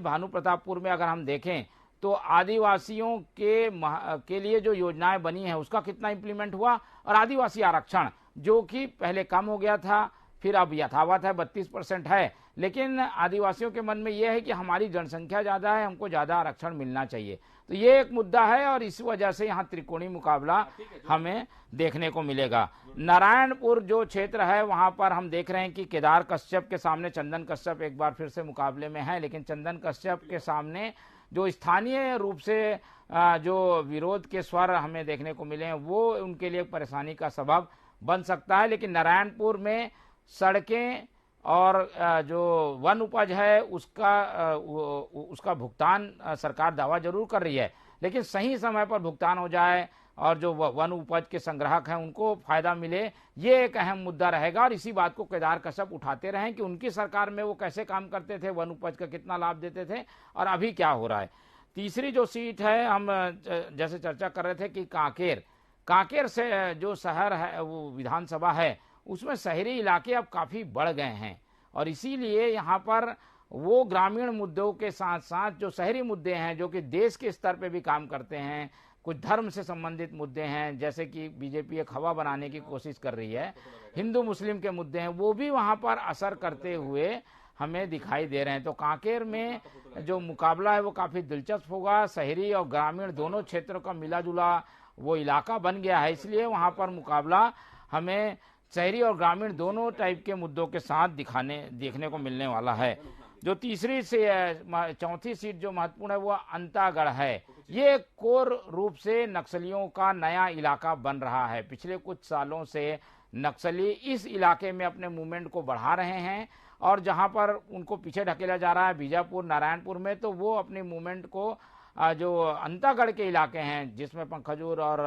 भानु प्रतापपुर में अगर हम देखें तो आदिवासियों के लिए जो योजनाएं बनी हैं उसका कितना इम्प्लीमेंट हुआ, और आदिवासी आरक्षण जो कि पहले कम हो गया था फिर अब यथावत है 32% है, लेकिन आदिवासियों के मन में यह है कि हमारी जनसंख्या ज्यादा है, हमको ज्यादा आरक्षण मिलना चाहिए। तो ये एक मुद्दा है और इस वजह से यहाँ त्रिकोणीय मुकाबला हमें देखने को मिलेगा। नारायणपुर जो क्षेत्र है वहां पर हम देख रहे हैं कि केदार कश्यप के सामने चंदन कश्यप एक बार फिर से मुकाबले में है, लेकिन चंदन कश्यप के सामने जो स्थानीय रूप से जो विरोध के स्वर हमें देखने को मिले हैं वो उनके लिए परेशानी का सबब बन सकता है। लेकिन नारायणपुर में सड़कें और जो वन उपज है उसका भुगतान सरकार दावा जरूर कर रही है, लेकिन सही समय पर भुगतान हो जाए और जो वन उपज के संग्राहक हैं उनको फायदा मिले, ये एक अहम मुद्दा रहेगा। और इसी बात को केदार कश्यप उठाते रहे कि उनकी सरकार में वो कैसे काम करते थे, वन उपज का कितना लाभ देते थे और अभी क्या हो रहा है। तीसरी जो सीट है, हम जैसे चर्चा कर रहे थे कि कांकेर से जो शहर है वो विधानसभा है उसमें शहरी इलाके अब काफी बढ़ गए हैं, और इसीलिए यहाँ पर वो ग्रामीण मुद्दों के साथ साथ जो शहरी मुद्दे हैं जो कि देश के स्तर पे भी काम करते हैं, कुछ धर्म से संबंधित मुद्दे हैं जैसे कि बीजेपी एक हवा बनाने की कोशिश कर रही है, हिंदू मुस्लिम के मुद्दे हैं, वो भी वहां पर असर करते हुए हमें दिखाई दे रहे हैं। तो कांकेर में जो मुकाबला है वो काफी दिलचस्प होगा। शहरी और ग्रामीण दोनों क्षेत्रों का मिला जुला वो इलाका बन गया है, इसलिए वहां पर मुकाबला हमें शहरी और ग्रामीण दोनों टाइप के मुद्दों के साथ देखने को मिलने वाला है। जो चौथी सीट जो महत्वपूर्ण है वो अंतागढ़ है। ये कोर रूप से नक्सलियों का नया इलाका बन रहा है। पिछले कुछ सालों से नक्सली इस इलाके में अपने मूवमेंट को बढ़ा रहे हैं, और जहां पर उनको पीछे ढकेला जा रहा है बीजापुर नारायणपुर में, तो वो अपनी मूवमेंट को जो अंतागढ़ के इलाके हैं जिसमें पंखजूर और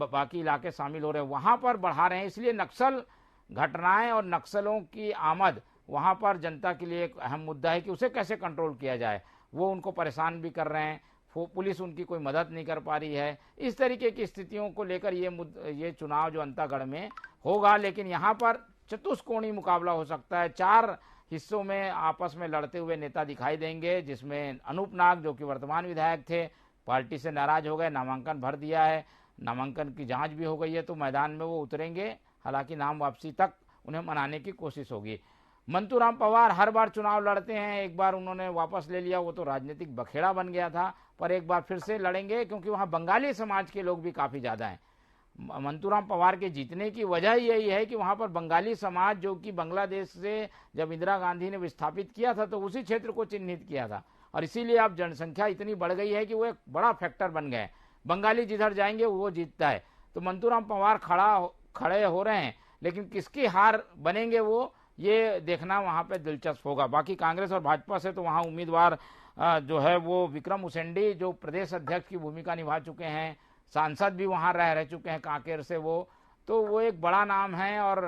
बाकी इलाके शामिल हो रहे हैं वहां पर बढ़ा रहे हैं। इसलिए नक्सल घटनाएं और नक्सलों की आमद वहां पर जनता के लिए एक अहम मुद्दा है कि उसे कैसे कंट्रोल किया जाए। वो उनको परेशान भी कर रहे हैं, पुलिस उनकी कोई मदद नहीं कर पा रही है। इस तरीके की स्थितियों को लेकर ये चुनाव जो अंतागढ़ में होगा, लेकिन यहाँ पर चतुष्कोणीय मुकाबला हो सकता है। 4 हिस्सों में आपस में लड़ते हुए नेता दिखाई देंगे, जिसमें अनूप नाग जो कि वर्तमान विधायक थे पार्टी से नाराज हो गए, नामांकन भर दिया है, नामांकन की जांच भी हो गई है, तो मैदान में वो उतरेंगे। हालांकि नाम वापसी तक उन्हें मनाने की कोशिश होगी। मंतूराम पवार हर बार चुनाव लड़ते हैं, एक बार उन्होंने वापस ले लिया, वो तो राजनीतिक बखेड़ा बन गया था, पर एक बार फिर से लड़ेंगे क्योंकि वहां बंगाली समाज के लोग भी काफी ज्यादा हैं। मंतूराम पवार के जीतने की वजह यही है कि वहां पर बंगाली समाज जो कि बांग्लादेश से जब इंदिरा गांधी ने विस्थापित किया था तो उसी क्षेत्र को चिन्हित किया था, और इसीलिए अब जनसंख्या इतनी बढ़ गई है कि वो एक बड़ा फैक्टर बन गए। बंगाली जिधर जाएंगे वो जीतता है। तो मंतूराम पवार खड़े हो रहे हैं, लेकिन किसकी हार बनेंगे वो ये देखना वहां पे दिलचस्प होगा। बाकी कांग्रेस और भाजपा से तो वहां उम्मीदवार जो है वो विक्रम उसेंडी जो प्रदेश अध्यक्ष की भूमिका निभा चुके हैं, सांसद भी वहां रह चुके हैं कांकेर से, वो तो वो एक बड़ा नाम है। और